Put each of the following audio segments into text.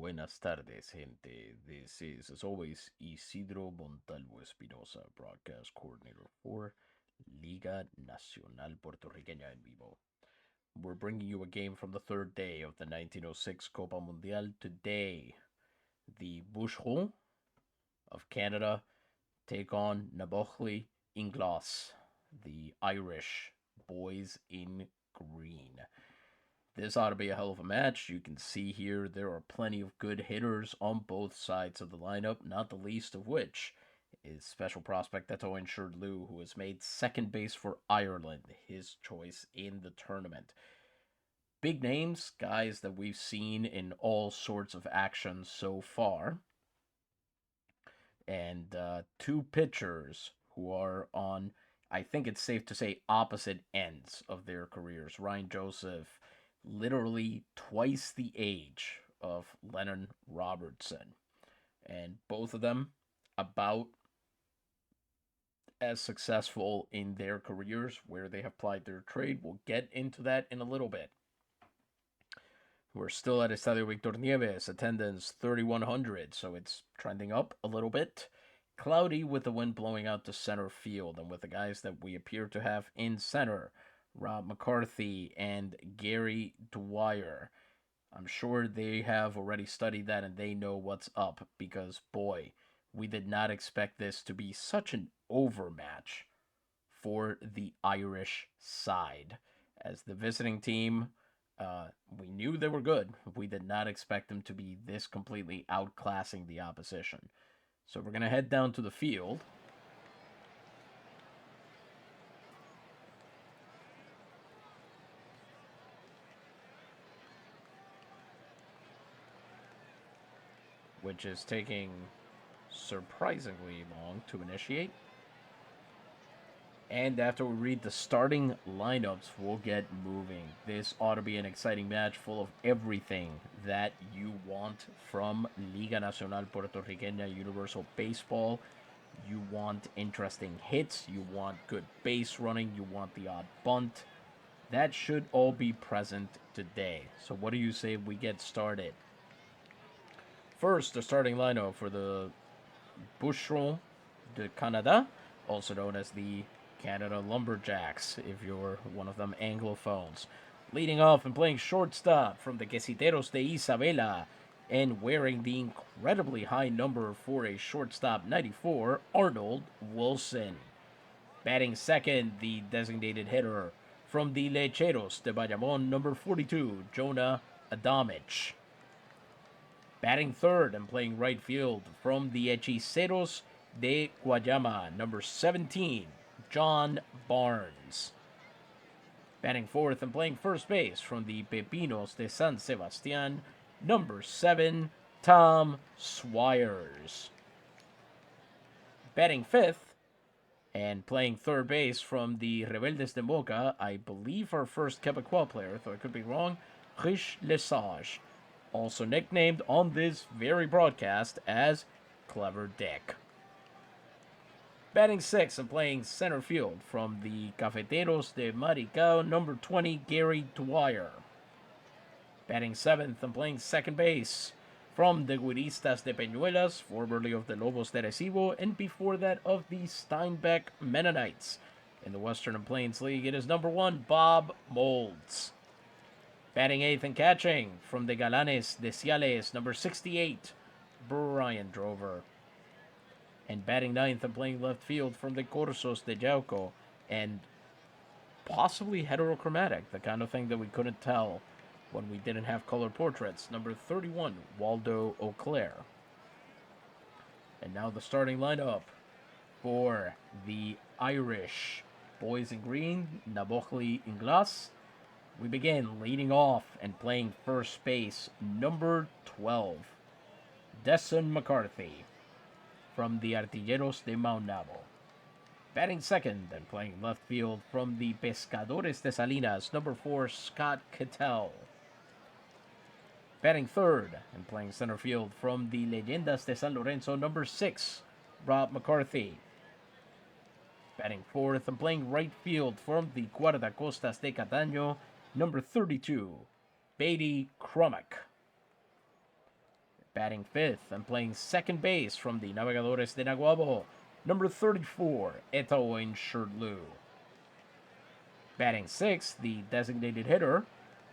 buenas tardes, gente. This is, as always, Isidro Montalvo Espinosa, broadcast coordinator for Liga Nacional Puertorriqueña en Vivo. We're bringing you a game from the third day of the 1906 Copa Mundial. Today, the Bûcherons of Canada take on nGlas, the Irish boys in green. This ought to be a hell of a match. You can see here there are plenty of good hitters on both sides of the lineup, not the least of which is special prospect Eto'o Shirley, who has made second base for Ireland, his choice in the tournament. Big names, guys that we've seen in all sorts of action so far. And two pitchers who are on, I think it's safe to say, opposite ends of their careers. Ryan Joseph, literally twice the age of Lennon Robertson. And both of them about as successful in their careers where they have plied their trade. We'll get into that in a little bit. We're still at Estadio Victor Nieves, attendance 3,100, so it's trending up a little bit. Cloudy with the wind blowing out to center field, and with the guys that we appear to have in center, Rob McCarthy and Gary Dwyer. I'm sure they have already studied that and they know what's up because, boy, we did not expect this to be such an overmatch for the Irish side. As the visiting team, we knew they were good. We did not expect them to be this completely outclassing the opposition. So we're going to head down to the field. Which is taking surprisingly long to initiate. And after we read the starting lineups, we'll get moving. This ought to be an exciting match full of everything that you want from Liga Nacional Puertorriqueña Universal Baseball. You want interesting hits, you want good base running, you want the odd bunt. That should all be present today. So what do you say we get started? First, the starting lineup for the Bucherons de Canada, also known as the Canada Lumberjacks, if you're one of them Anglophones. Leading off and playing shortstop from the Quesiteros de Isabela, and wearing the incredibly high number for a shortstop, 94, Arnold Wilson. Batting second, the designated hitter from the Lecheros de Bayamon, number 42, Jonah Adamich. Batting third and playing right field from the Hechiceros de Guayama, number 17, John Barnes. Batting fourth and playing first base from the Pepinos de San Sebastian, number 7, Tom Swires. Batting fifth and playing third base from the Rebeldes de Moca, I believe our first Quebecois player, though I could be wrong, Rich Lesage, also nicknamed on this very broadcast as Clever Dick. Batting sixth and playing center field from the Cafeteros de Maricao, number 20, Gary Dwyer. Batting seventh and playing second base from the Guiristas de Peñuelas, formerly of the Lobos de Recibo, and before that of the Steinbeck Mennonites. In the Western and Plains League, it is number 1, Bob Molds. Batting eighth and catching from the Galanes de Ciales, number 68, Brian Drover. And batting ninth and playing left field from the Corsos de Jauco, and possibly heterochromatic, the kind of thing that we couldn't tell when we didn't have color portraits, number 31, Waldo Auclair. And now the starting lineup for the Irish boys in green, nGlas. We begin leading off and playing first base, number 12, Desson McCarthy from the Artilleros de Maunabo. Batting second and playing left field from the Pescadores de Salinas, number 4, Scott Cattell. Batting third and playing center field from the Leyendas de San Lorenzo, number 6, Rob McCarthy. Batting fourth and playing right field from the Guardacostas de Cataño, number 32, Beatty Crummock. Batting fifth and playing second base from the Navegadores de Naguabo, number 34, Etaoin Shirtlu. Batting sixth, the designated hitter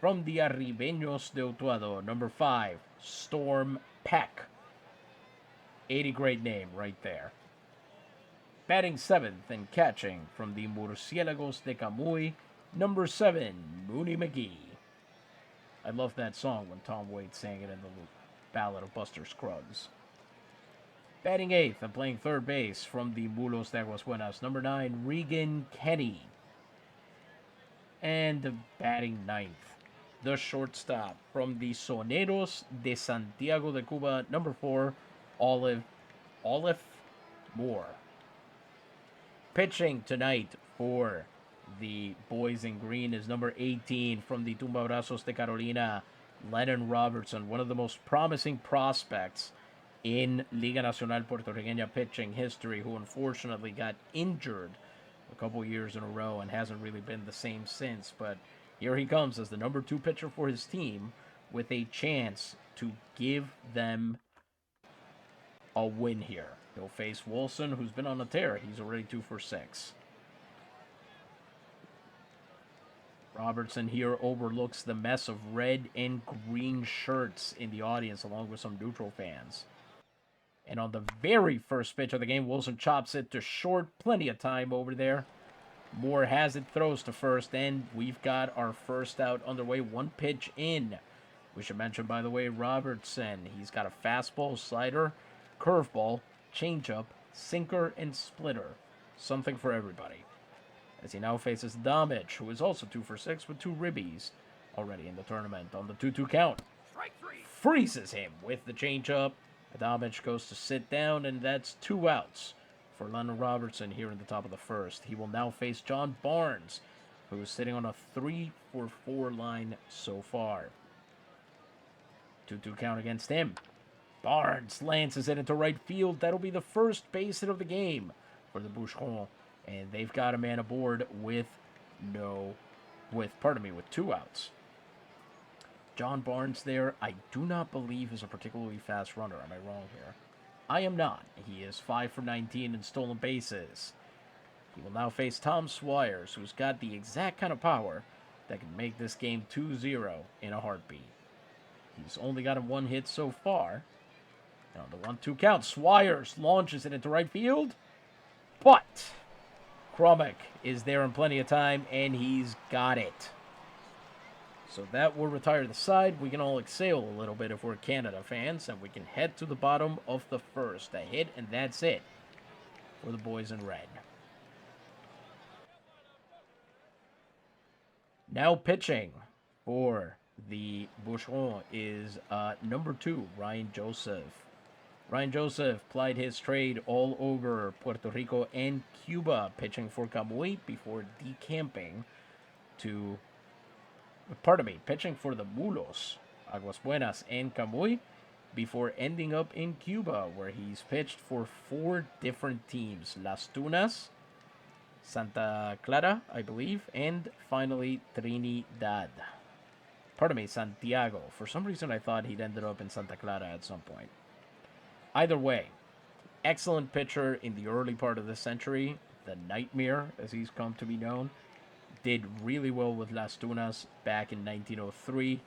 from the Arribeños de Utuado, number 5, Storm Peck. 80 great name right there. Batting seventh and catching from the Murciélagos de Camuy, number 7, Mooney McGee. I love that song when Tom Waits sang it in the Ballad of Buster Scruggs. Batting eighth and playing third base from the Mulos de Aguas Buenas, number 9, Regan Kenny. And batting ninth, the shortstop from the Soneros de Santiago de Cuba, number 4, Olive Moore. Pitching tonight for the boys in green is number 18 from the Tumbabrazos de Carolina, Lennon Robertson, one of the most promising prospects in Liga Nacional Puertorriqueña pitching history, who unfortunately got injured a couple years in a row and hasn't really been the same since. But here he comes as the number 2 pitcher for his team with a chance to give them a win here. He'll face Wilson, who's been on a tear. He's already 2 for 6. Robertson here overlooks the mess of red and green shirts in the audience, along with some neutral fans. And on the very first pitch of the game, Wilson chops it to short. Plenty of time over there. Moore has it, throws to first, and we've got our first out underway. 1 pitch in. We should mention, by the way, Robertson. He's got a fastball, slider, curveball, changeup, sinker, and splitter. Something for everybody. As he now faces Damage, who is also 2 for 6 with 2 ribbies already in the tournament. On the 2-2 count, freezes him with the changeup. Damage goes to sit down, and that's 2 outs for Lennon Robertson here in the top of the first. He will now face John Barnes, who is sitting on a 3 for 4 line so far. 2-2 count against him. Barnes lances it into right field. That'll be the first base hit of the game for the Bûcherons. And they've got a man aboard with 2 outs. John Barnes there, I do not believe is a particularly fast runner. Am I wrong here? I am not. He is 5 for 19 in stolen bases. He will now face Tom Swires, who's got the exact kind of power that can make this game 2-0 in a heartbeat. He's only got 1 hit so far. Now the 1-2 count, Swires launches it into right field, but Kromek is there in plenty of time, and he's got it. So that will retire the side. We can all exhale a little bit if we're Canada fans, and we can head to the bottom of the first. A hit, and that's it for the boys in red. Now pitching for the Bucherons is number 2, Ryan Joseph. Ryan Joseph plied his trade all over Puerto Rico and Cuba, pitching for Camuy before decamping to... pitching for the Mulos, Aguas Buenas, and Camuy before ending up in Cuba, where he's pitched for 4 different teams. Las Tunas, Santa Clara, I believe, and finally Trinidad. Santiago. For some reason, I thought he'd ended up in Santa Clara at some point. Either way, excellent pitcher in the early part of the century. The Nightmare, as he's come to be known. Did really well with Las Tunas back in 1903.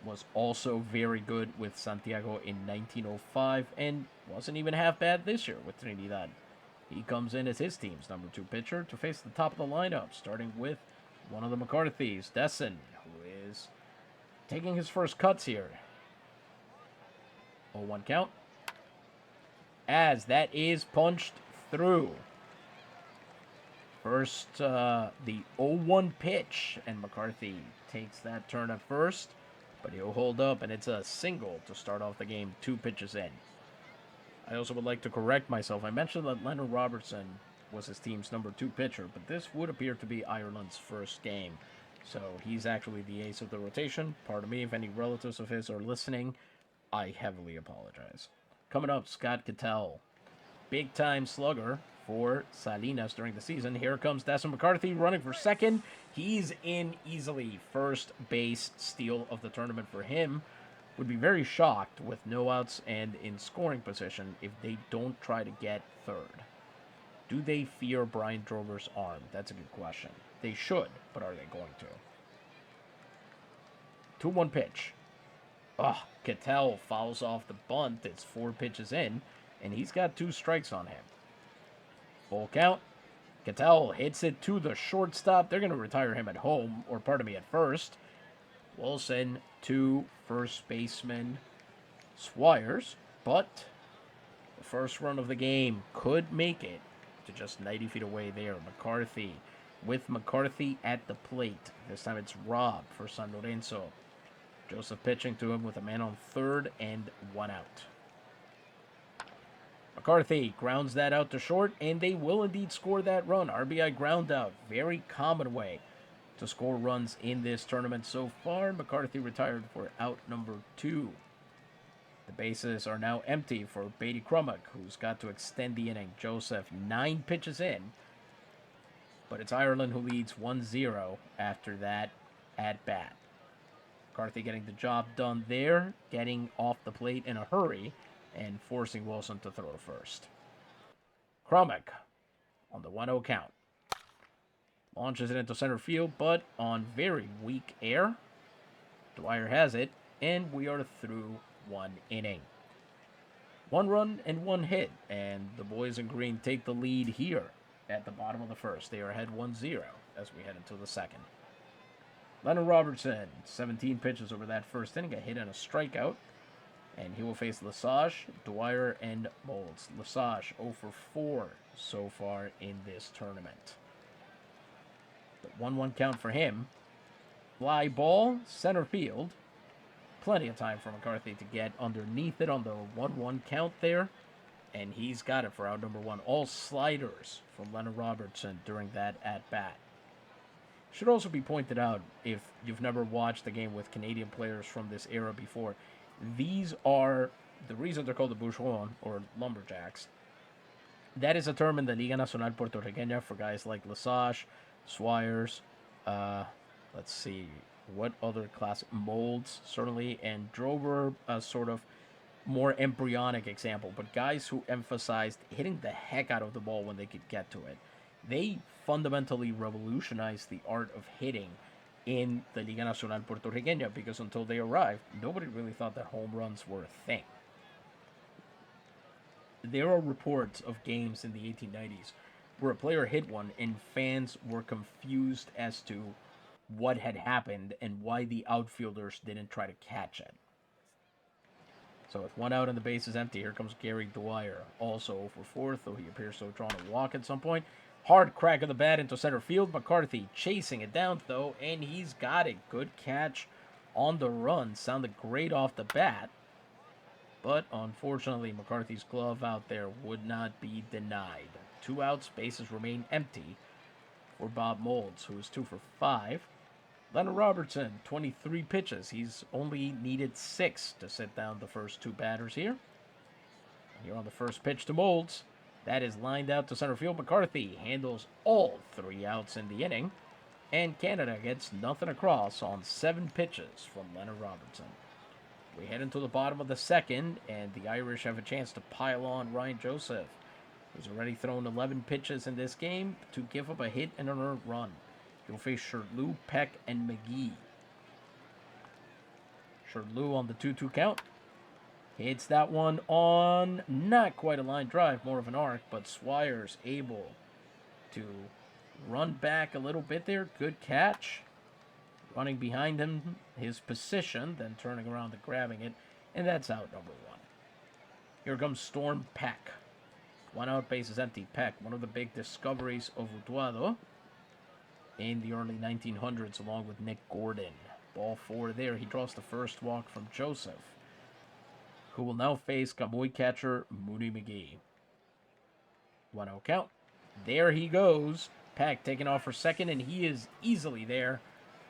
Was also very good with Santiago in 1905. And wasn't even half bad this year with Trinidad. He comes in as his team's number 2 pitcher to face the top of the lineup, starting with one of the McCarthys, Dessen, who is taking his first cuts here. 0-1 count. As that is punched through. First, the 0-1 pitch, and McCarthy takes that turn at first, but he'll hold up, and it's a single to start off the game 2 pitches in. I also would like to correct myself. I mentioned that Leonard Robertson was his team's number 2 pitcher, but this would appear to be Ireland's first game. So he's actually the ace of the rotation. Pardon me if any relatives of his are listening. I heavily apologize. Coming up, Scott Cattell. Big-time slugger for Salinas during the season. Here comes Desmond McCarthy running for second. He's in easily. First base steal of the tournament for him. would be very shocked with no outs and in scoring position if they don't try to get third. Do they fear Brian Drover's arm? That's a good question. They should, but are they going to? 2-1 pitch. Cattell fouls off the bunt. It's 4 pitches in, and he's got 2 strikes on him. Full count. Cattell hits it to the shortstop. They're going to retire him at home, or pardon me, at first. Wilson to first baseman Swires, but the first run of the game could make it to just 90 feet away there. McCarthy with McCarthy at the plate. This time it's Rob for San Lorenzo. Joseph pitching to him with a man on third and 1 out. McCarthy grounds that out to short, and they will indeed score that run. RBI ground out. Very common way to score runs in this tournament so far. McCarthy retired for out number 2. The bases are now empty for Beatty Krummack, who's got to extend the inning. Joseph, 9 pitches in, but it's Ireland who leads 1-0 after that at-bat. McCarthy getting the job done there, getting off the plate in a hurry, and forcing Wilson to throw to first. Krummack on the 1-0 count. Launches it into center field, but on very weak air. Dwyer has it, and we are through 1 inning. 1 run and 1 hit, and the boys in green take the lead here at the bottom of the first. They are ahead 1-0 as we head into the second. Leonard Robertson, 17 pitches over that first inning, a hit and a strikeout. And he will face Lesage, Dwyer, and Molds. Lesage 0 for 4 so far in this tournament. The 1-1 count for him. Fly ball, center field. Plenty of time for McCarthy to get underneath it on the 1-1 count there. And he's got it for out number 1. All sliders from Leonard Robertson during that at-bat. Should also be pointed out, if you've never watched the game with Canadian players from this era before, these are the reason they're called the Bucherons, or Lumberjacks. That is a term in the Liga Nacional Puertorriqueña for guys like Lesage, Swires, let's see, what other class? Molds, certainly, and Drover, a sort of more embryonic example, but guys who emphasized hitting the heck out of the ball when they could get to it. They fundamentally revolutionized the art of hitting in the Liga Nacional Puertorriqueña, because until they arrived, nobody really thought that home runs were a thing. There are reports of games in the 1890s where a player hit one and fans were confused as to what had happened and why the outfielders didn't try to catch it. So with 1 out and the base is empty, here comes Gary Dwyer, also 0 for 4, though he appears to have drawn a walk at some point. Hard crack of the bat into center field. McCarthy chasing it down, though, and he's got it. Good catch on the run. Sounded great off the bat. But unfortunately, McCarthy's glove out there would not be denied. 2 outs, bases remain empty for Bob Molds, who is 2 for 5. Leonard Robertson, 23 pitches. He's only needed 6 to sit down the first 2 batters here. And here on the first pitch to Molds. That is lined out to center field. McCarthy handles all 3 outs in the inning. And Canada gets nothing across on 7 pitches from Leonard Robertson. We head into the bottom of the second, and the Irish have a chance to pile on Ryan Joseph, who's already thrown 11 pitches in this game to give up a hit and an earned run. He'll face Shirley, Peck, and McGee. Shirley on the 2-2 count. Hits that one on not quite a line drive, more of an arc, but Swires able to run back a little bit there. Good catch. Running behind him, his position, then turning around and grabbing it, and that's out number 1. Here comes Storm Peck. 1 out, base is empty. Peck, one of the big discoveries of Utuado in the early 1900s, along with Nick Gordon. Ball 4 there. He draws the first walk from Joseph, who will now face Camuy catcher Mooney McGee. 1-0 count. There he goes. Peck taking off for second, and he is easily there.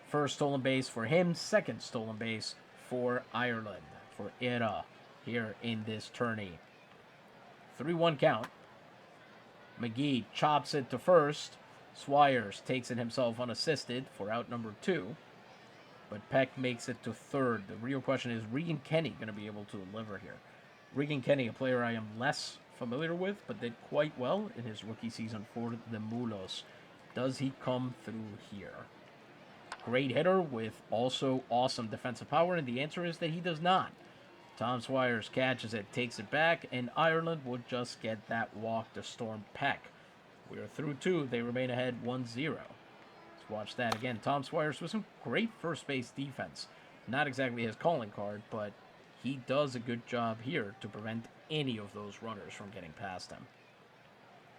First stolen base for him, second stolen base for Ireland, for hÉireann here in this tourney. 3-1 count. McGee chops it to first. Swires takes it himself unassisted for out number 2. but Peck makes it to third. The real question is, Regan Kenny going to be able to deliver here? Regan Kenny, a player I am less familiar with, but did quite well in his rookie season for the Mulos. Does he come through here? Great hitter with also awesome defensive power, and the answer is that he does not. Tom Swires catches it, takes it back, and Ireland would just get that walk to storm Peck. We are through 2. They remain ahead 1-0. Let's watch that again. Tom Swires with some great first base defense. Not exactly his calling card, but he does a good job here to prevent any of those runners from getting past him.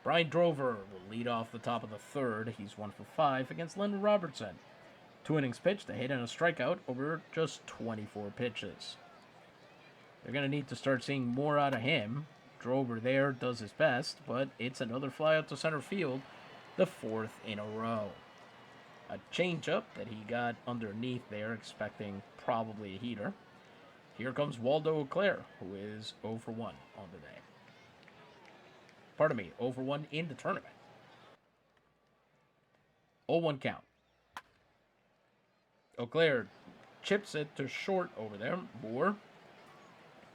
Brian Drover will lead off the top of the third. He's 1 for 5 against Lyndon Robertson. 2 innings pitched, a hit and a strikeout over just 24 pitches. They're going to need to start seeing more out of him. Drover there does his best, but it's another fly out to center field, the 4th in a row. A changeup that he got underneath there, expecting probably a heater. Here comes Waldo Auclair, who is 0 for 1 on the day. Pardon me, 0 for 1 in the tournament. 0-1 count. Auclair chips it to short over there. Moore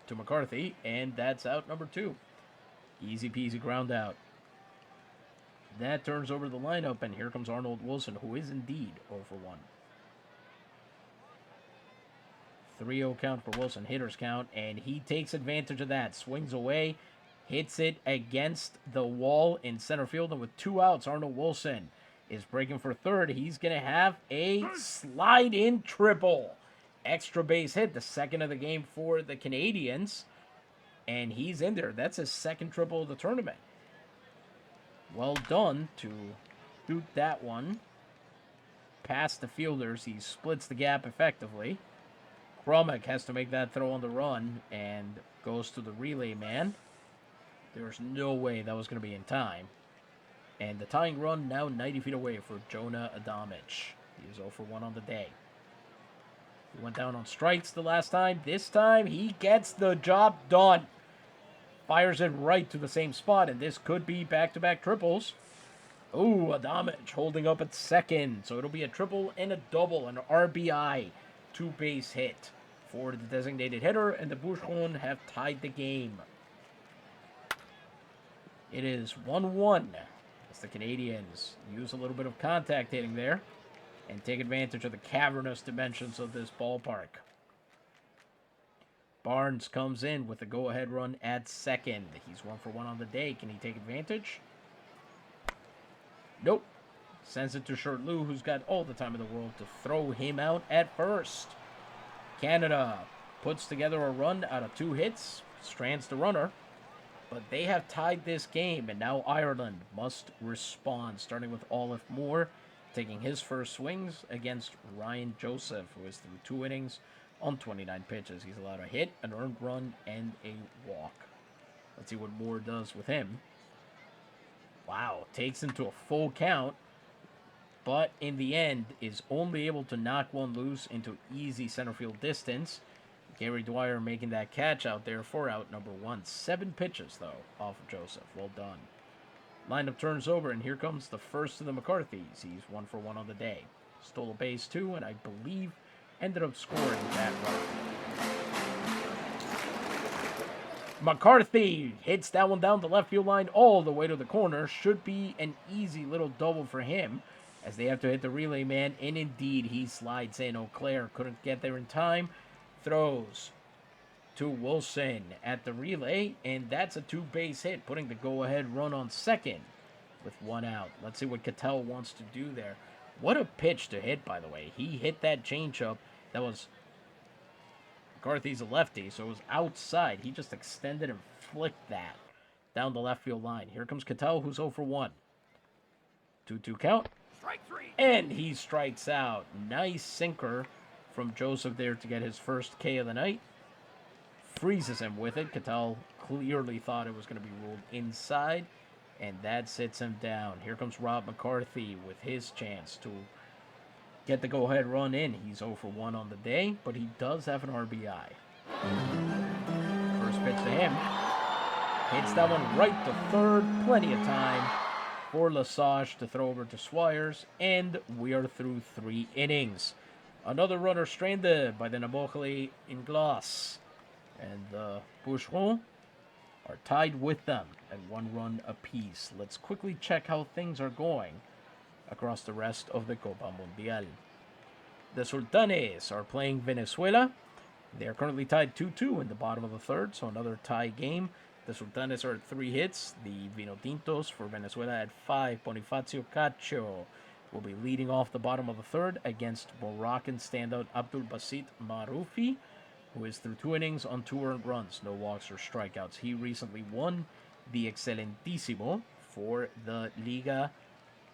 to McCarthy, and that's out number 2. Easy peasy ground out. That turns over the lineup, and here comes Arnold Wilson, who is indeed 0 for 1. 3-0 count for Wilson, hitter's count, and he takes advantage of that. Swings away, hits it against the wall in center field, and with 2 outs, Arnold Wilson is breaking for third. He's going to have a slide-in triple. Extra base hit, the 2nd of the game for the Canadians, and he's in there. That's his 2nd triple of the tournament. Well done to shoot that one past the fielders. He splits the gap effectively. Kromek has to make that throw on the run and goes to the relay man. There's no way that was going to be in time. And the tying run now 90 feet away for Jonah Adamich. He is 0 for 1 on the day. He went down on strikes the last time. This time, he gets the job done. Fires it right to the same spot, and this could be back-to-back triples. Oh, Adamich holding up at 2nd. So it'll be a triple and a double, an RBI. 2-base hit for the designated hitter, and the Bucherons have tied the game. It is 1-1 as the Canadians use a little bit of contact hitting there and take advantage of the cavernous dimensions of this ballpark. Barnes comes in with a go-ahead run at 2nd. He's 1 for 1 on the day. Can he take advantage? Nope. Sends it to Short Lou, who's got all the time in the world to throw him out at first. Canada puts together a run out of 2 hits, strands the runner, but they have tied this game, and now Ireland must respond, starting with Olive Moore, taking his first swings against Ryan Joseph, who is through 2 innings on 29 pitches. He's allowed a hit, an earned run, and a walk. Let's see what Moore does with him. Wow, takes him to a full count, but in the end is only able to knock one loose into easy center field distance. Gary Dwyer making that catch out there for out number 1. 7 pitches, though, off of Joseph. Well done. Lineup turns over, and here comes the first of the McCarthys. He's 1 for 1 on the day. Stole a base, too, and I believe ended up scoring that run. McCarthy hits that one down the left field line all the way to the corner. Should be an easy little double for him, as they have to hit the relay man, and indeed he slides in. Auclair couldn't get there in time. Throws to Wilson at the relay, and that's a 2-base hit, putting the go-ahead run on 2nd with 1 out. Let's see what Cattell wants to do there. What a pitch to hit, by the way. He hit that changeup. That was McCarthy's a lefty, so it was outside. He just extended and flicked that down the left field line. Here comes Cattell, who's 0 for 1. 2-2 count. Strike 3. And he strikes out. Nice sinker from Joseph there to get his first K of the night. Freezes him with it. Cattell clearly thought it was going to be ruled inside, and that sits him down. Here comes Rob McCarthy with his chance to get the go-ahead run in. He's 0 for 1 on the day, but he does have an RBI. First pitch to him. Hits that one right to third. Plenty of time for Lesage to throw over to Swires, and we are through 3 innings. Another runner stranded by the Nabochli nGlas. And the Bucherons are tied with them at 1 run apiece. Let's quickly check how things are going across the rest of the Copa Mundial. The Sultanes are playing Venezuela. They are currently tied 2-2 in the bottom of the third, so another tie game. The Sultanes are at 3 hits. The Vinotintos for Venezuela at 5. Bonifacio Cacho will be leading off the bottom of the third against Moroccan standout Abdul Basit Maroufi, who is through 2 innings on 2 earned runs, no walks or strikeouts. He recently won the Excelentísimo for the Liga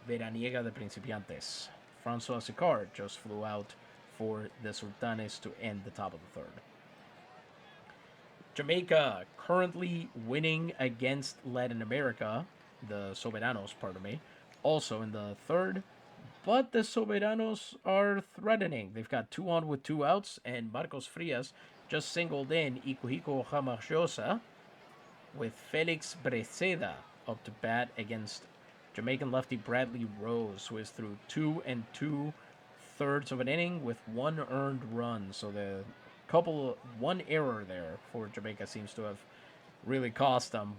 Veraniega de Principiantes. Francois Sicard just flew out for the Sultanes to end the top of the third. Jamaica currently winning against Latin America, the Soberanos, pardon me, also in the third, but the Soberanos are threatening. They've got 2 on with 2 outs, and Marcos Frias just singled in Ikuhiko Hamajosa with Felix Breceda up to bat against Jamaican lefty Bradley Rose, who is through 2 2/3 of an inning with 1 earned run. So the one error there for Jamaica seems to have really cost them.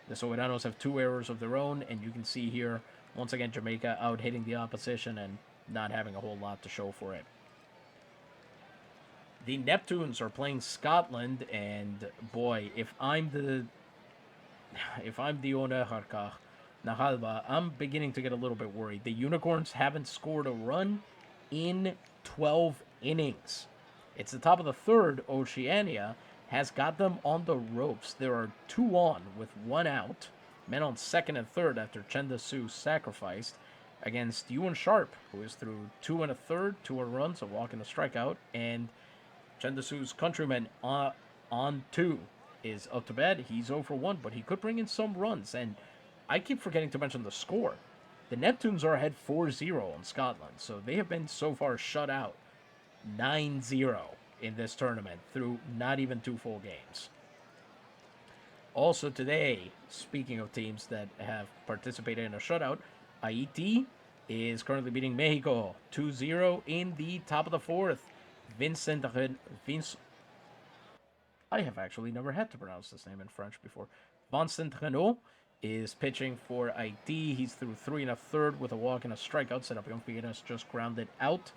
The Soberanos have 2 errors of their own, and you can see here, once again, Jamaica out hitting the opposition and not having a whole lot to show for it. The Neptunes are playing Scotland, and boy, if I'm the owner Harkach Nahalba, I'm beginning to get a little bit worried. The Unicorns haven't scored a run in 12 innings. It's the top of the third. Oceania has got them on the ropes. There are 2 on with 1 out. Men on second and third after Chenda Su sacrificed against Ewan Sharp, who is through 2 1/3, 2 runs, a walk and a strikeout. And Chenda Su's countryman on 2 is up to bat. He's 0 for 1, but he could bring in some runs. And I keep forgetting to mention the score. The Neptunes are ahead 4-0 on Scotland, so they have been so far shut out 9-0 in this tournament through not even 2 full games. Also today, speaking of teams that have participated in a shutout, Haiti is currently beating Mexico 2-0 in the top of the fourth. I have actually never had to pronounce this name in French before. Vincent Renault is pitching for Haiti. He's through 3 1/3 with a walk and a strikeout. Serapion Figueres just grounded out.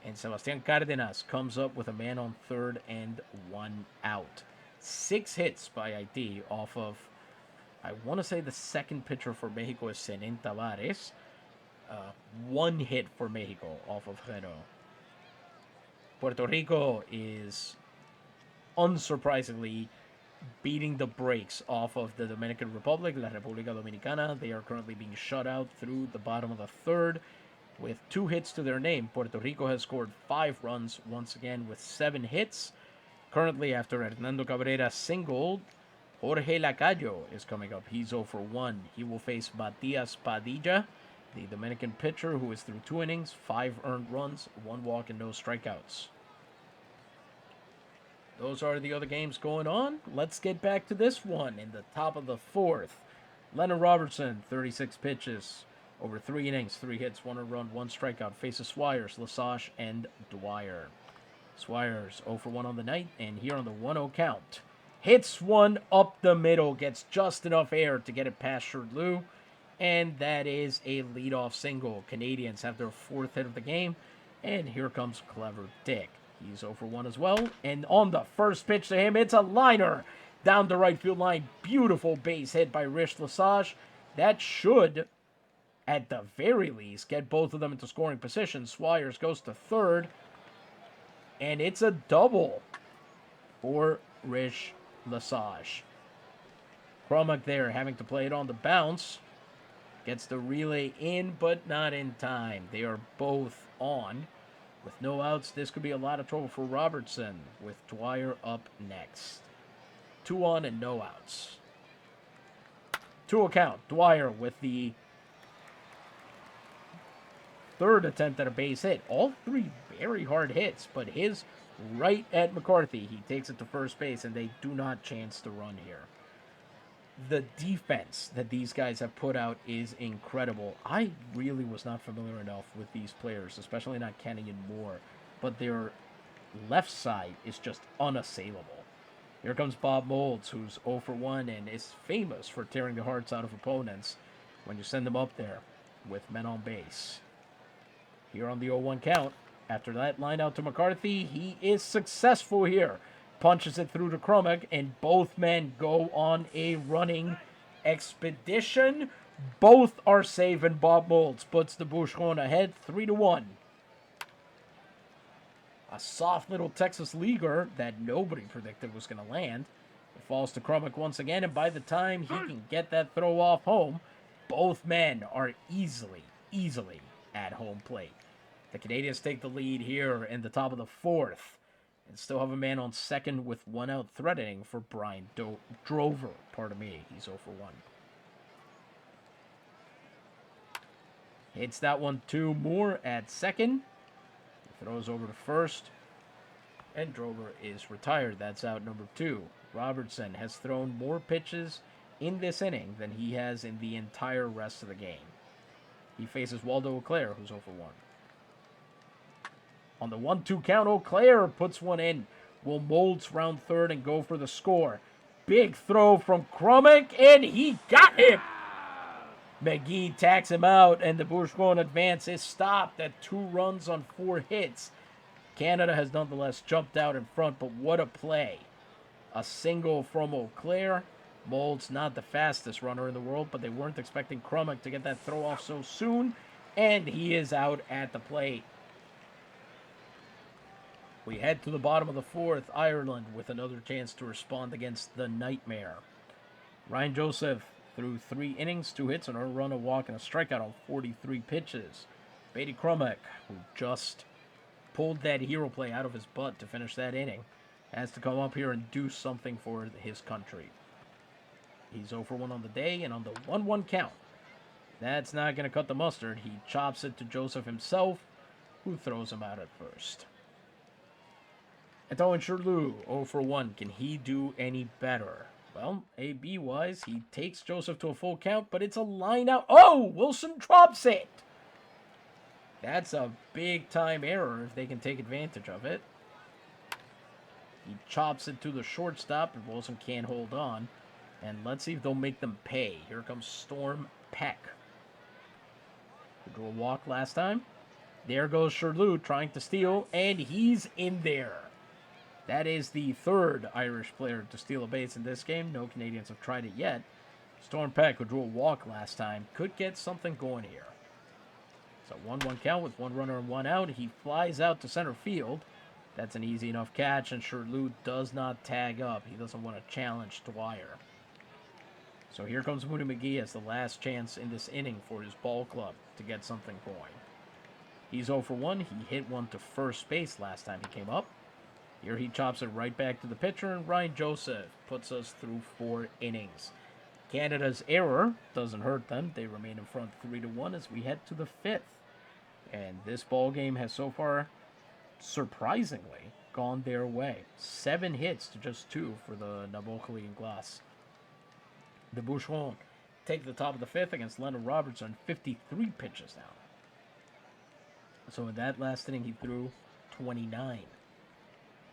And Sebastian Cardenas comes up with a man on third and 1 out. 6 hits by Haiti off of, I want to say the second pitcher for Mexico is Zenén Tavares. 1 hit for Mexico off of Renault. Puerto Rico is unsurprisingly beating the brakes off of the Dominican Republic, La República Dominicana. They are currently being shut out through the bottom of the third with 2 hits to their name. Puerto Rico has scored 5 runs once again with 7 hits. Currently, after Hernando Cabrera singled, Jorge Lacayo is coming up. He's 0 for 1. He will face Matias Padilla, the Dominican pitcher, who is through 2 innings, 5 earned runs, 1 walk, and no strikeouts. Those are the other games going on. Let's get back to this one in the top of the fourth. Leonard Robertson, 36 pitches, over 3 innings, 3 hits, 1 run, 1 strikeout. Faces Swires, Lesage, and Dwyer. Swires 0 for 1 on the night, and here on the 1-0 count, hits one up the middle, gets just enough air to get it past Sherdlou, and that is a leadoff single. Canadians have their 4th hit of the game, and here comes Clever Dick. He's 0 for 1 as well, and on the first pitch to him, it's a liner down the right field line. Beautiful base hit by Rich Lesage. That should, at the very least, get both of them into scoring position. Swires goes to third, and it's a double for Rich Lesage. Cromack there having to play it on the bounce. Gets the relay in, but not in time. They are both on. With no outs, this could be a lot of trouble for Robertson, with Dwyer up next. 2 on and no outs. 2 count. Dwyer with the 3rd attempt at a base hit. All 3 very hard hits, but his right at McCarthy. He takes it to first base, and they do not chance to run here. The defense that these guys have put out is incredible. I really was not familiar enough with these players, especially not Kenny and Moore. but their left side is just unassailable. Here comes Bob Moulds, who's 0 for 1 and is famous for tearing the hearts out of opponents when you send them up there with men on base. Here on the 0-1 count, after that line out to McCarthy, he is successful here. Punches it through to Krummek, and both men go on a running expedition. Both are safe, and Bob Moulds puts the Bucherons ahead 3-1. A soft little Texas leaguer that nobody predicted was going to land. It falls to Krummek once again, and by the time he can get that throw off home, both men are easily at home plate. The Canadians take the lead here in the top of the fourth and still have a man on second with 1 out threatening for Brian Drover. Pardon me, he's 0 for 1. Hits that one to Moore at second. He throws over to first. And Drover is retired. That's out number 2. Robertson has thrown more pitches in this inning than he has in the entire rest of the game. He faces Waldo Auclair, who's 0 for 1. On the 1-2 count, Auclair puts one in. Will Moulds round third and go for the score. Big throw from Krummek, and he got him! McGee tacks him out, and the Bucherons advance is stopped at 2 runs on 4 hits. Canada has nonetheless jumped out in front, but what a play. A single from Auclair. Moulds not the fastest runner in the world, but they weren't expecting Krummek to get that throw off so soon, and he is out at the plate. We head to the bottom of the fourth. Ireland with another chance to respond against the Nightmare. Ryan Joseph threw 3 innings, 2 hits, and a run, a walk, and a strikeout on 43 pitches. Beatty Krummek, who just pulled that hero play out of his butt to finish that inning, has to come up here and do something for his country. He's 0 for 1 on the day, and on the 1-1 count, that's not going to cut the mustard. He chops it to Joseph himself, who throws him out at first. Antoine Cherlou, 0 for 1. Can he do any better? Well, AB-wise, he takes Joseph to a full count, but it's a line out. Oh, Wilson drops it! That's a big-time error if they can take advantage of it. He chops it to the shortstop, and Wilson can't hold on. And let's see if they'll make them pay. Here comes Storm Peck, who drew a walk last time. There goes Cherlou trying to steal, and he's in there. That is the 3rd Irish player to steal a base in this game. No Canadians have tried it yet. Storm Peck, who drew a walk last time, could get something going here. So 1-1 count with 1 runner and 1 out. He flies out to center field. That's an easy enough catch, and Cherlou does not tag up. He doesn't want to challenge Dwyer. So here comes Moody McGee as the last chance in this inning for his ball club to get something going. He's 0 for 1. He hit one to first base last time he came up. Here he chops it right back to the pitcher, and Ryan Joseph puts us through 4 innings. Canada's error doesn't hurt them. They remain in front 3-1 as we head to the 5th. And this ball game has so far, surprisingly, gone their way. 7 hits to just 2 for the Buachaillí nGlas. The Bucherons take the top of the 5th against Leonard Robertson, 53 pitches now. So in that last inning, he threw 29.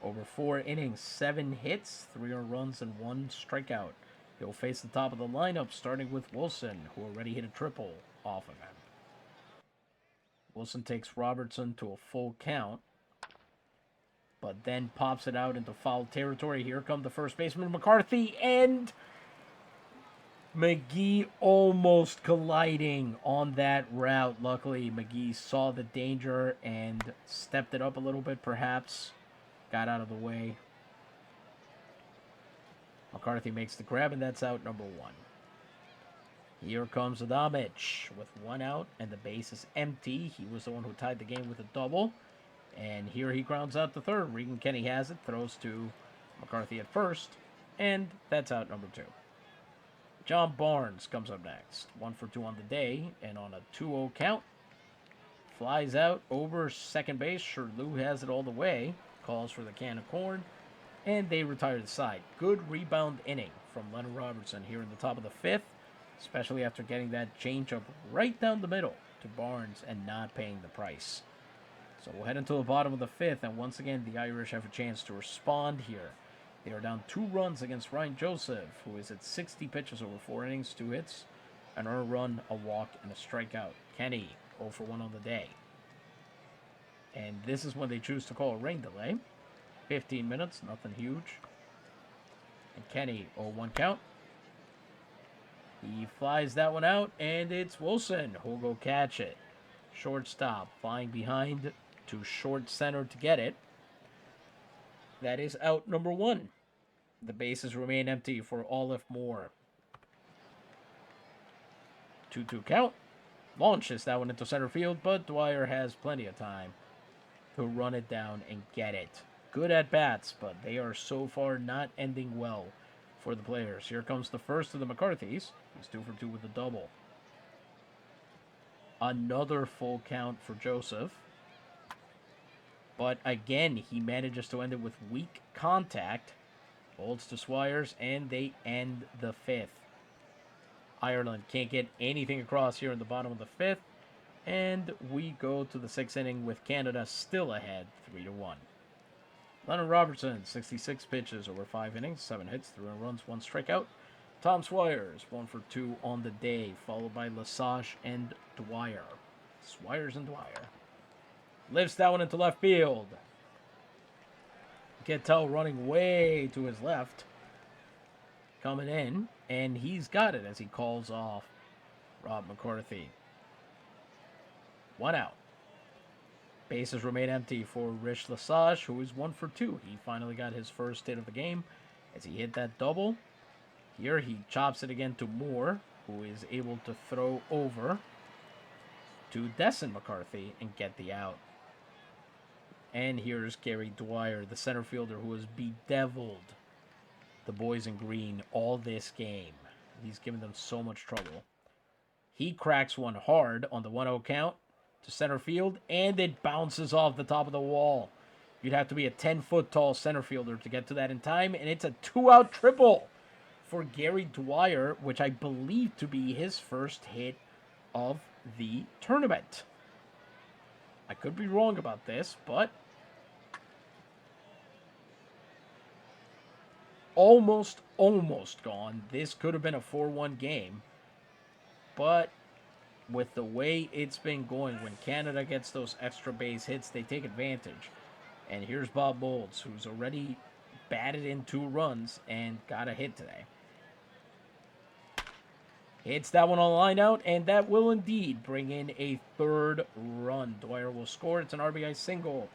Over 4 innings, 7 hits, 3 earned runs, and 1 strikeout. He'll face the top of the lineup, starting with Wilson, who already hit a triple off of him. Wilson takes Robertson to a full count, but then pops it out into foul territory. Here come the first baseman, McCarthy, and McGee almost colliding on that route. Luckily, McGee saw the danger and stepped it up a little bit, perhaps. Got out of the way. McCarthy makes the grab, and that's out number 1. Here comes Adamich with 1 out, and the base is empty. He was the one who tied the game with a double. And here he grounds out to third. Regan Kenny has it, throws to McCarthy at first, and that's out number 2. John Barnes comes up next. 1 for 2 on the day, and on a 2-0 count, flies out over second base. Cherlou has it all the way. Calls for the can of corn, and they retire the side. Good rebound inning from Leonard Robertson here in the top of the 5th, especially after getting that changeup right down the middle to Barnes and not paying the price. So we'll head into the bottom of the fifth, and once again, the Irish have a chance to respond here. They are down 2 runs against Ryan Joseph, who is at 60 pitches over 4 innings, 2 hits, an earned run, a walk, and a strikeout. Kenny, 0 for 1 on the day. And this is when they choose to call a rain delay. 15 minutes, nothing huge. And Kenny, 0-1 count. He flies that one out, and it's Wilson who'll go catch it. Shortstop, flying behind to short center to get it. That is out number 1. The bases remain empty for Olive Moore. 2-2 count. Launches that one into center field, but Dwyer has plenty of time to run it down and get it. Good at bats, but they are so far not ending well for the players. Here comes the first of the McCarthys. He's 2 for 2 with a double. Another full count for Joseph. But again, he manages to end it with weak contact. Holds to Swires, and they end the 5th. Ireland can't get anything across here in the bottom of the 5th. And we go to the 6th inning with Canada still ahead, 3-1. Leonard Robertson, 66 pitches over 5 innings, 7 hits, 3 runs, 1 strikeout. Tom Swires, 1 for 2 on the day, followed by Lesage and Dwyer. Swires and Dwyer. Lifts that one into left field. Ketel running way to his left. Coming in, and he's got it as he calls off Rob McCarthy. 1 out. Bases remain empty for Rich Lesage, who is 1 for 2. He finally got his first hit of the game as he hit that double. Here he chops it again to Moore, who is able to throw over to Desson McCarthy and get the out. And here's Gary Dwyer, the center fielder who has bedeviled the boys in green all this game. He's given them so much trouble. He cracks one hard on the 1-0 count to center field, and it bounces off the top of the wall. You'd have to be a 10-foot tall center fielder to get to that in time, and it's a 2-out triple for Gary Dwyer, which I believe to be his first hit of the tournament. I could be wrong about this, but almost gone. This could have been a 4-1 game, but with the way it's been going, when Canada gets those extra base hits, they take advantage. And here's Bob Moulds, who's already batted in 2 runs and got a hit today. Hits that one on the line out, and that will indeed bring in a 3rd run. Dwyer will score. It's an RBI single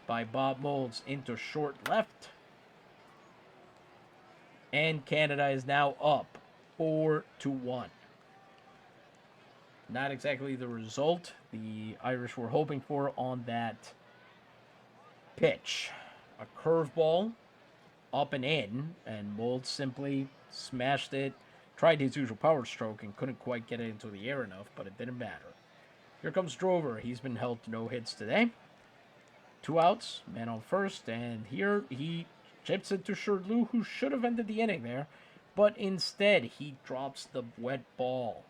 by Bob Moulds into short left. And Canada is now up 4-1. Not exactly the result the Irish were hoping for on that pitch. A curveball up and in, and Moulds simply smashed it. Tried his usual power stroke and couldn't quite get it into the air enough, but it didn't matter. Here comes Drover. He's been held to no hits today. 2 outs, man on first, and here he chips it to Shirley, who should have ended the inning there, but instead he drops the wet ball.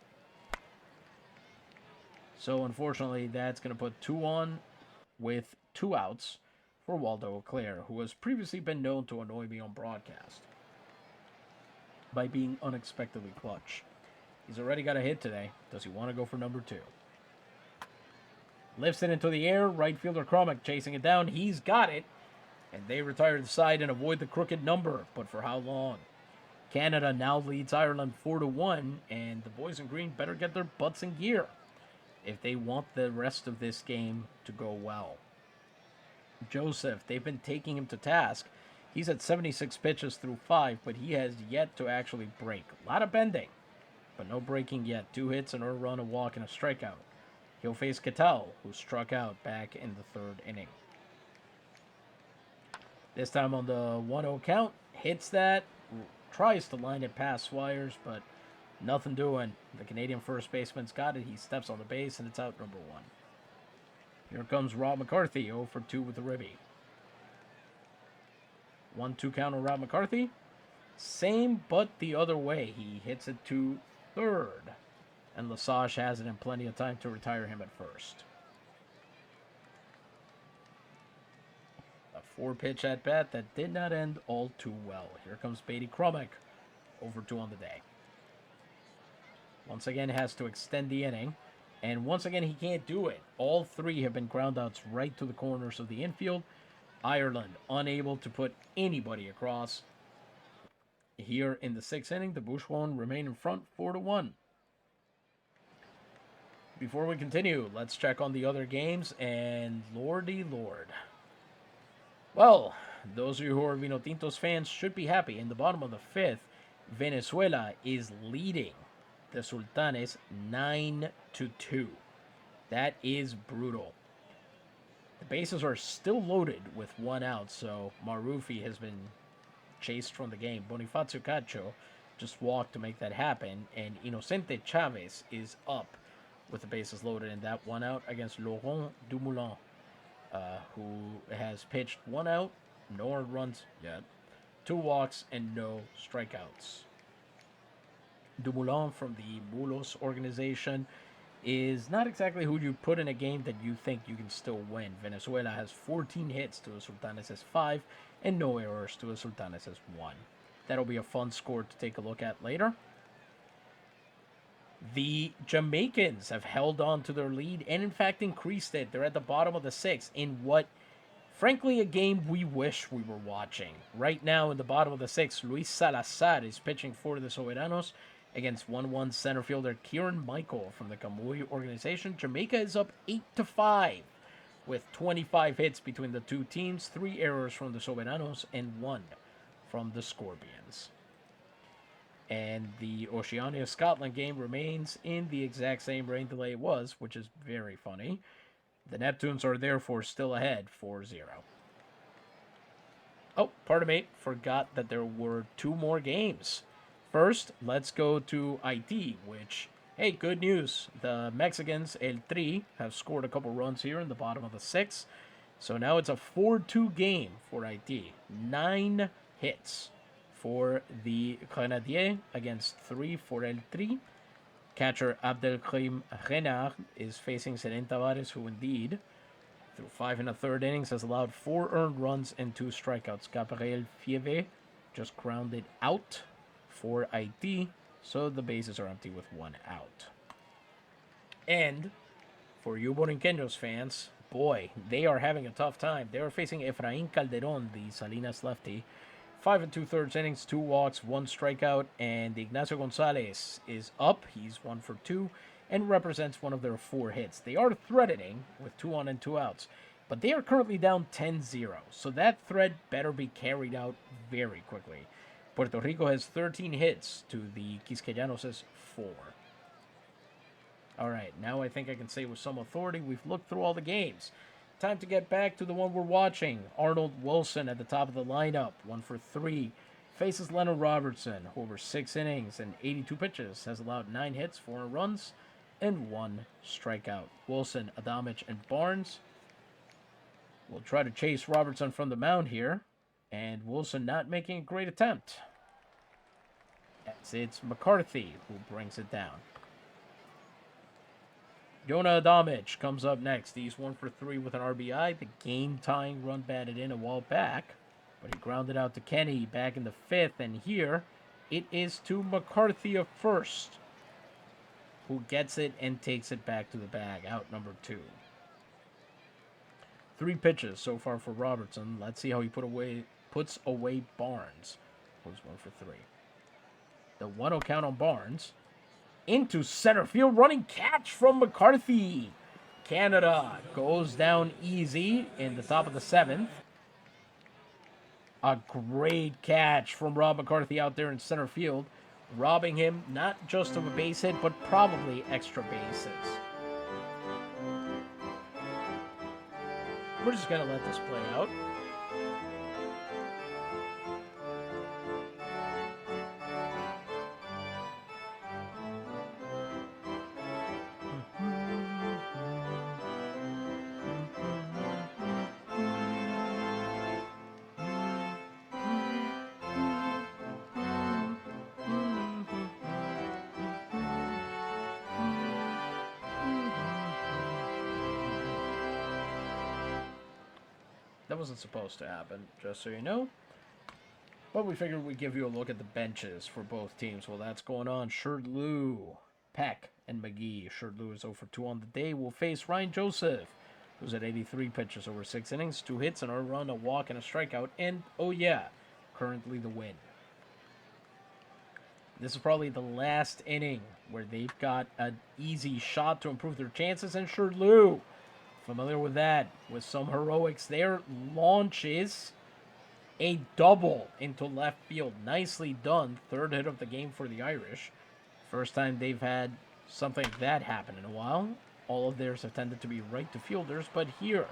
So unfortunately, that's going to put 2 on with 2 outs for Waldo Auclair, who has previously been known to annoy me on broadcast by being unexpectedly clutch. He's already got a hit today. Does he want to go for number 2? Lifts it into the air. Right fielder Cromick chasing it down. He's got it. And they retire to the side and avoid the crooked number. But for how long? Canada now leads Ireland 4-1. And the boys in green better get their butts in gear if they want the rest of this game to go well. Joseph, they've been taking him to task. He's at 76 pitches through 5, but he has yet to actually break. A lot of bending, but no breaking yet. 2 hits, an earned run, a walk, and a strikeout. He'll face Ketel, who struck out back in the 3rd inning. This time on the 1-0 count, hits that, tries to line it past Swires, but nothing doing. The Canadian first baseman's got it. He steps on the base, and it's out number 1. Here comes Rob McCarthy, 0 for 2 with the ribby. 1-2 count on Rob McCarthy. Same, but the other way. He hits it to 3rd. And Lesage has it in plenty of time to retire him at 1st. 4-pitch at bat that did not end all too well. Here comes Beatty Kromek, over 2 on the day. Once again, has to extend the inning. And once again, he can't do it. All 3 have been ground outs right to the corners of the infield. Ireland unable to put anybody across. Here in the 6th inning, the Bûcherons remain in front 4-1. Before we continue, let's check on the other games, and lordy lord. Well, those of you who are Vinotintos fans should be happy. In the bottom of the 5th, Venezuela is leading the Sultanes 9-2. That is brutal. The bases are still loaded with 1 out, so Marufi has been chased from the game. Bonifacio Cacho just walked to make that happen, and Inocente Chavez is up with the bases loaded in that 1 out against Laurent Dumoulin, who has pitched 1 out, no earned runs yet, 2 walks, and no strikeouts. Dumoulin from the Mulos organization is not exactly who you put in a game that you think you can still win. Venezuela has 14 hits to the Sultanes' 5, and no errors to the Sultanes' 1. That'll be a fun score to take a look at later. The Jamaicans have held on to their lead and, in fact, increased it. They're at the bottom of the 6th in what, frankly, a game we wish we were watching. Right now, in the bottom of the 6th, Luis Salazar is pitching for the Soberanos against 1-1 center fielder Kieran Michael from the Camuy organization. Jamaica is up 8-5 with 25 hits between the 2 teams, 3 errors from the Soberanos and 1 from the Scorpions. And the Oceania-Scotland game remains in the exact same rain delay it was, which is very funny. The Neptunes are therefore still ahead 4-0. Oh, pardon me, forgot that there were 2 more games. First, let's go to Haiti, which, hey, good news. The Mexicans, El Tri, have scored a couple runs here in the bottom of the 6th. So now it's a 4-2 game for Haiti. 9 hits for the Grenadiers against 3 for El Tri. Catcher Abdelkrim Renard is facing Seren Tavares, who indeed, through 5 1/3 innings, has allowed 4 earned runs and 2 strikeouts. Gabriel Fieve just grounded out for Haiti, so the bases are empty with 1 out. And for you Borinqueños fans, boy, they are having a tough time. They are facing Efraín Calderón, the Salinas lefty. 5 2/3 innings, 2 walks, 1 strikeout, and Ignacio Gonzalez is up. He's 1 for 2 and represents one of their 4 hits. They are threatening with 2 on and 2 outs, but they are currently down 10-0, so that threat better be carried out very quickly. Puerto Rico has 13 hits to the Quisqueyanos' 4. All right, now I think I can say with some authority we've looked through all the games. Time to get back to the one we're watching. Arnold Wilson at the top of the lineup, 1 for 3. Faces Leonard Robertson, who over 6 innings and 82 pitches has allowed 9 hits, 4 runs, and 1 strikeout. Wilson, Adamich, and Barnes will try to chase Robertson from the mound here. And Wilson not making a great attempt. As it's McCarthy who brings it down. Jonah Adamich comes up next. He's 1 for 3 with an RBI. The game-tying run batted in a while back, but he grounded out to Kenny back in the 5th. And here it is to McCarthy of first, who gets it and takes it back to the bag. Out number 2. 3 pitches so far for Robertson. Let's see how he puts away Barnes, who's 1 for 3. The 1-0 count on Barnes. Into center field, running catch from McCarthy. Canada goes down easy in the top of the 7th. A great catch from Rob McCarthy out there in center field, robbing him not just of a base hit, but probably extra bases. We're just going to let this play out. That wasn't supposed to happen, just so you know. But we figured we'd give you a look at the benches for both teams. Well, that's going on. Sherdloo, Peck, and McGee. Sherdloo is 0 for 2 on the day. Will face Ryan Joseph, who's at 83 pitches over 6 innings, 2 hits, an earned run, a walk, and a strikeout. And, oh yeah, currently the win. This is probably the last inning where they've got an easy shot to improve their chances. And Sherdloo, familiar with that, with some heroics there, launches a double into left field. Nicely done. Third hit of the game for the Irish. First time they've had something like that happen in a while. All of theirs have tended to be right to fielders, but here,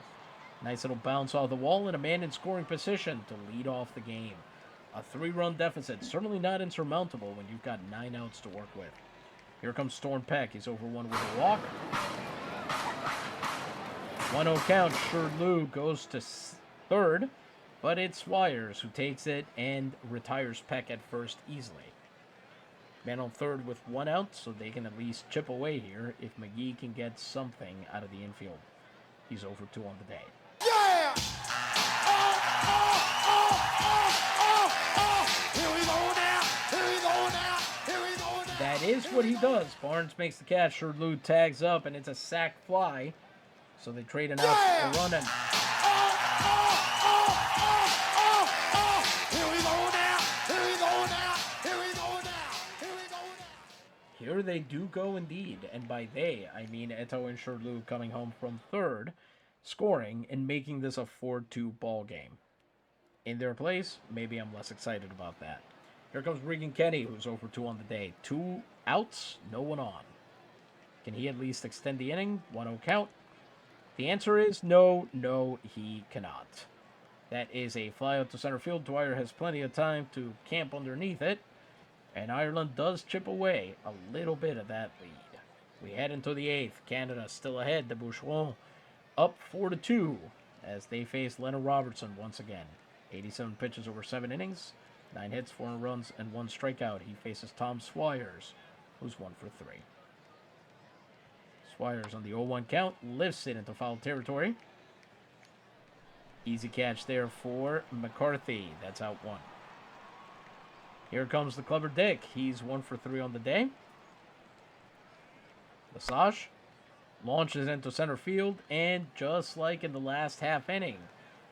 nice little bounce off the wall and a man in scoring position to lead off the game. A 3-run deficit, certainly not insurmountable when you've got 9 outs to work with. Here comes Storm Peck. He's over 1 with a walk. 1-0 count. Sherdloo goes to third. But it's Swires who takes it and retires Peck at first easily. Man on third with 1 out, so they can at least chip away here if McGee can get something out of the infield. He's over 2 on the day. Yeah! Here we go now! Here we go now! Here we go now! That is what he does. Barnes makes the catch. Sherdloo tags up, and it's a sac fly. So they trade an out, a run, and here they do go indeed, and by they, I mean Eto and Sherdloo coming home from third, scoring, and making this a 4-2 ball game. In their place, maybe I'm less excited about that. Here comes Regan Kenny, who's over 2 on the day. 2 outs, no one on. Can he at least extend the inning? 1-0 count. The answer is no, he cannot. That is a fly out to center field. Dwyer has plenty of time to camp underneath it. And Ireland does chip away a little bit of that lead. We head into the 8th. Canada still ahead. The Bûcherons up 4-2 as they face Leonard Robertson once again. 87 pitches over 7 innings, 9 hits, 4 runs, and 1 strikeout. He faces Tom Swires, who's 1 for 3. Swires on the 0-1 count lifts it into foul territory. Easy catch there for McCarthy. That's out 1. Here comes the clever Dick. He's 1 for 3 on the day. Lesage launches into center field, and just like in the last half inning,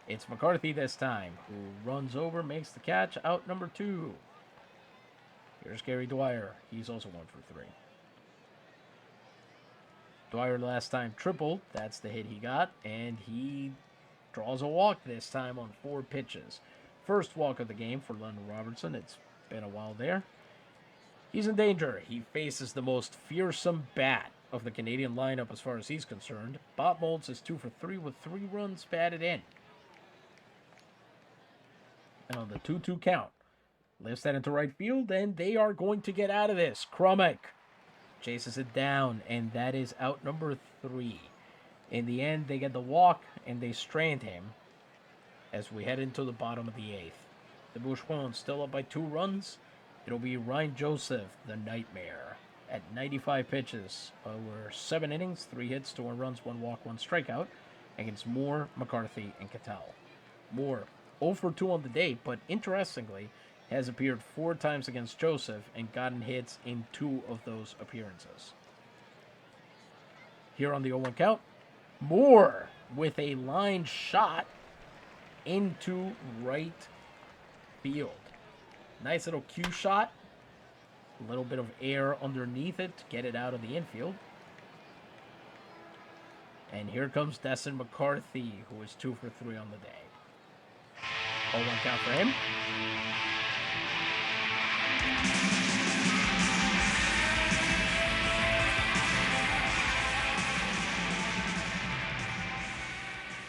it's McCarthy this time, who runs over, makes the catch, out number 2. Here's Gary Dwyer. He's also 1 for 3. Dwyer last time tripled. That's the hit he got, and he draws a walk this time on 4 pitches. First walk of the game for Leonard Robertson. It's been a while there. He's in danger. He faces the most fearsome bat of the Canadian lineup as far as he's concerned. Bob Moulds is 2 for 3 with 3 runs batted in. And on the 2-2 count, lifts that into right field, and they are going to get out of this. Krummek chases it down, and that is out number 3. In the end, they get the walk, and they strand him as we head into the bottom of the 8th. The Bucherons still up by 2 runs. It'll be Ryan Joseph, the Nightmare, at 95 pitches over 7 innings, 3 hits, 2 runs, 1 walk, 1 strikeout, against Moore, McCarthy, and Cattell. Moore 0 for 2 on the day, but interestingly, has appeared 4 times against Joseph and gotten hits in 2 of those appearances. Here on the 0-1 count, Moore with a line shot into right field. Nice little cue shot. A little bit of air underneath it to get it out of the infield. And here comes Destin McCarthy, who is 2 for 3 on the day. 0-1 count for him.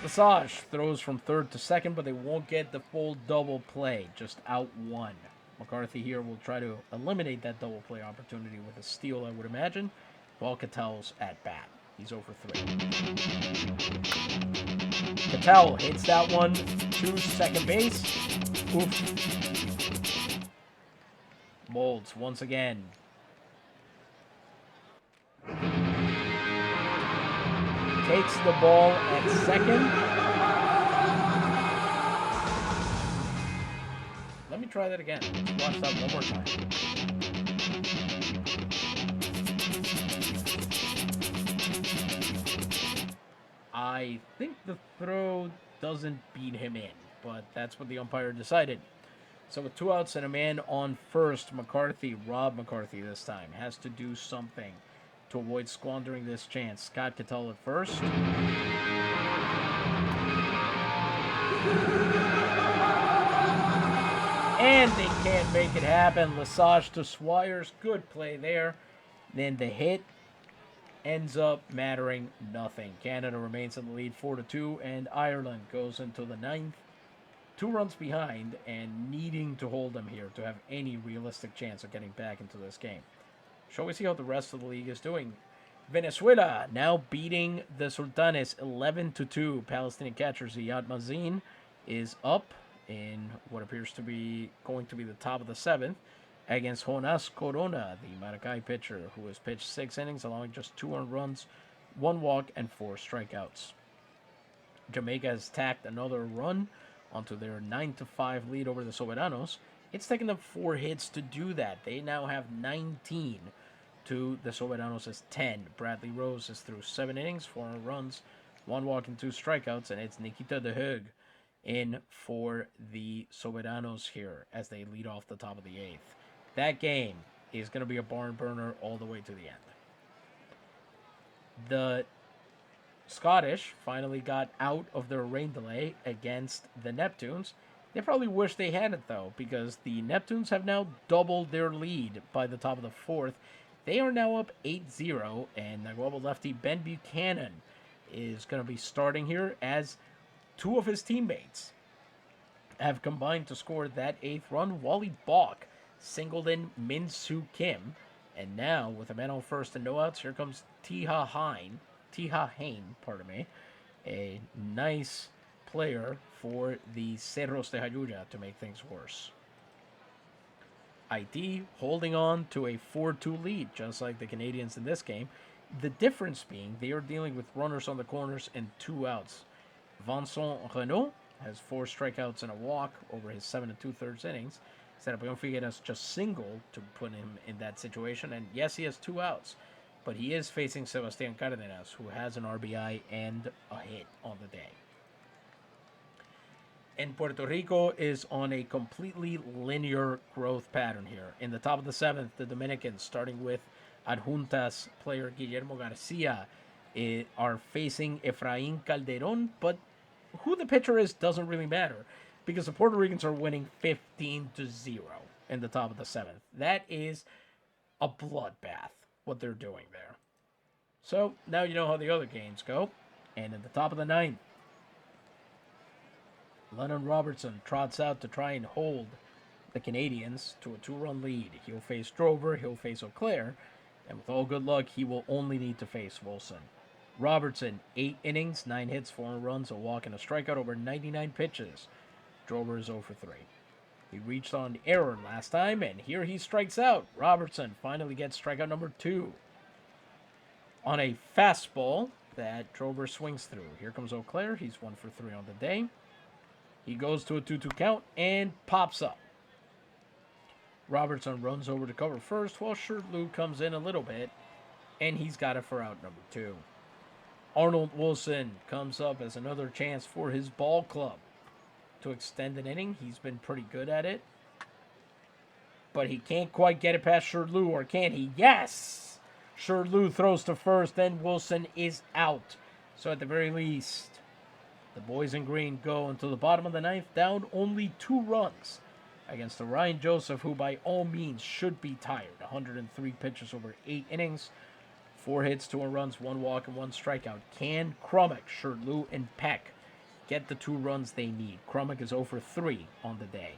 Lesage throws from third to second, but they won't get the full double play, just out 1. McCarthy here will try to eliminate that double play opportunity with a steal, I would imagine, while Cattell's at bat. He's 0 for 3. Cattell hits that one to second base. Oof. Moulds once again. Takes the ball at second. try that again. Let's watch that one more time. I think the throw doesn't beat him in, but that's what the umpire decided. So with 2 outs and a man on first, McCarthy, Rob McCarthy this time, has to do something to avoid squandering this chance. Scott Cattell at first. And they can't make it happen. Lesage to Swires. Good play there. Then the hit ends up mattering nothing. Canada remains in the lead 4-2, and Ireland goes into the 9th. 2 runs behind and needing to hold them here to have any realistic chance of getting back into this game. Shall we see how the rest of the league is doing? Venezuela now beating the Sultanes 11-2. Palestinian catcher Ziad Mazin is up in what appears to be going to be the top of the 7th against Jonas Corona, the Maracay pitcher, who has pitched 6 innings, allowing just 2 earned runs, 1 walk, and 4 strikeouts. Jamaica has tacked another run onto their 9-5 lead over the Soberanos. It's taken them 4 hits to do that. They now have 19 to the Soberanos' 10. Bradley Rose is through 7 innings, 4 runs, 1 walk, and 2 strikeouts, and it's Nikita De Hoog in for the Soberanos here as they lead off the top of the 8th. That game is going to be a barn burner all the way to the end. The Scottish finally got out of their rain delay against the Neptunes. They probably wish they hadn't, though, because the Neptunes have now doubled their lead by the top of the 4th. They are now up 8-0, and Naguabo lefty Ben Buchanan is going to be starting here as 2 of his teammates have combined to score that 8th run. Wally Balk singled in Min Soo Kim, and now with a man on first and no outs, here comes Tiha Hain, a nice player for the Cerros de Jayuya to make things worse. IT holding on to a 4-2 lead, just like the Canadians in this game. The difference being they are dealing with runners on the corners and 2 outs. Vincent Renault has 4 strikeouts and a walk over his 7 2/3 innings. Serapion Figueras just singled to put him in that situation, and yes, he has 2 outs, but he is facing Sebastian Cardenas, who has an RBI and a hit on the day. And Puerto Rico is on a completely linear growth pattern here. In the top of the 7th, the Dominicans, starting with Adjuntas player Guillermo Garcia, are facing Efraín Calderón, but who the pitcher is doesn't really matter because the Puerto Ricans are winning 15-0 in the top of the 7th. That is a bloodbath, what they're doing there. So now you know how the other games go. And in the top of the 9th, Lennon Robertson trots out to try and hold the Canadians to a 2-run lead. He'll face Drover, he'll face Auclair, and with all good luck, he will only need to face Wilson. Robertson, 8 innings, 9 hits, 4 runs, a walk, and a strikeout over 99 pitches. Drover is 0 for 3. He reached on error last time, and here he strikes out. Robertson finally gets strikeout number 2 on a fastball that Drover swings through. Here comes Auclair. He's 1 for 3 on the day. He goes to a 2-2 count and pops up. Robertson runs over to cover first while Shirtley comes in a little bit, and he's got it for out number 2. Arnold Wilson comes up as another chance for his ball club to extend an inning. He's been pretty good at it, but he can't quite get it past Shirtley, or can he? Yes! Shirtley throws to first, then Wilson is out. So at the very least, the boys in green go until the bottom of the 9th, down only 2 runs against the Ryan Joseph, who by all means should be tired. 103 pitches over 8 innings, 4 hits, 2 runs, 1 walk, and 1 strikeout. Can Crummock, Shirtley, and Peck get the 2 runs they need? Crummock is 0 for 3 on the day.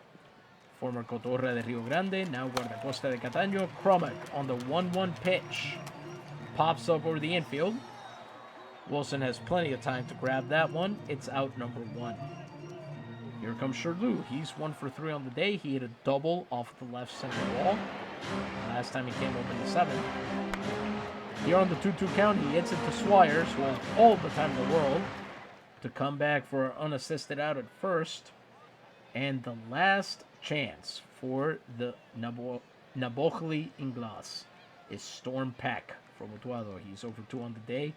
Former Cotorra de Rio Grande, now Guardacosta de Cataño. Crummock on the 1-1 pitch pops up over the infield. Wilson has plenty of time to grab that one. It's out number 1. Here comes Shirtley. He's 1 for 3 on the day. He hit a double off the left center wall last time he came up in the 7th. Here on the 2-2 count, he hits it to Swires, who has all the time in the world to come back for an unassisted out at first. And the last chance for the Nabochli nGlas is Storm Peck from Utuado. He's over 2 on the day.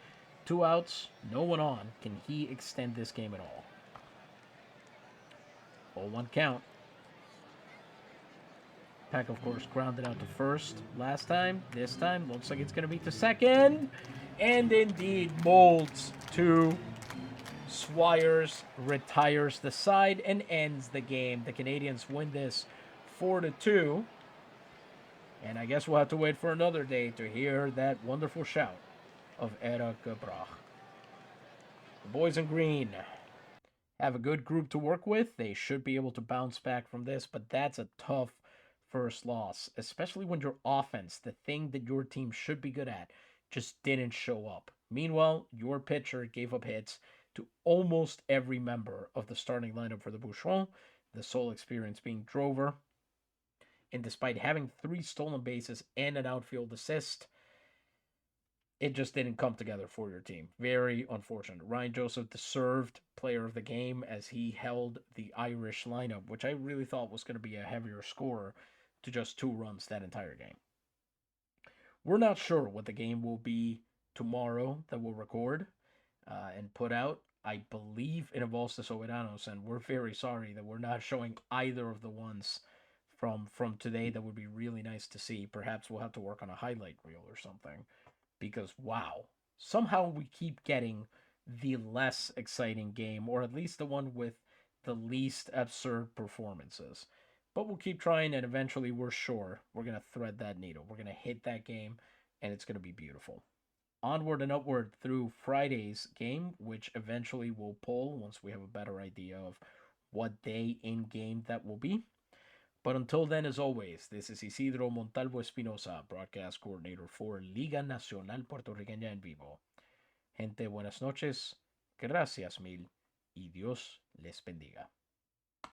2 outs, no one on. Can he extend this game at all? 0-1 count. Peck, of course, grounded out to first last time. This time, looks like it's going to be to second. And indeed, molds to Swires retires the side and ends the game. The Canadians win this 4-2. And I guess we'll have to wait for another day to hear that wonderful shout of Eric Brach. The boys in green have a good group to work with. They should be able to bounce back from this, but that's a tough first loss, especially when your offense, the thing that your team should be good at, just didn't show up. Meanwhile, your pitcher gave up hits to almost every member of the starting lineup for the Bûcherons, the sole experience being Drover. And despite having 3 stolen bases and an outfield assist, it just didn't come together for your team. Very unfortunate. Ryan Joseph deserved player of the game as he held the Irish lineup, which I really thought was going to be a heavier score, to just 2 runs that entire game. We're not sure what the game will be tomorrow that we'll record and put out. I believe it involves the Soberanos, and we're very sorry that we're not showing either of the ones from today. That would be really nice to see. Perhaps we'll have to work on a highlight reel or something, because wow, somehow we keep getting the less exciting game, or at least the one with the least absurd performances. But we'll keep trying, and eventually we're sure we're going to thread that needle. We're going to hit that game, and it's going to be beautiful. Onward and upward through Friday's game, which eventually will pull once we have a better idea of what day in game that will be. But until then, as always, this is Isidro Montalvo Espinosa, broadcast coordinator for Liga Nacional Puertorriqueña en Vivo. Gente, buenas noches, gracias mil, y Dios les bendiga.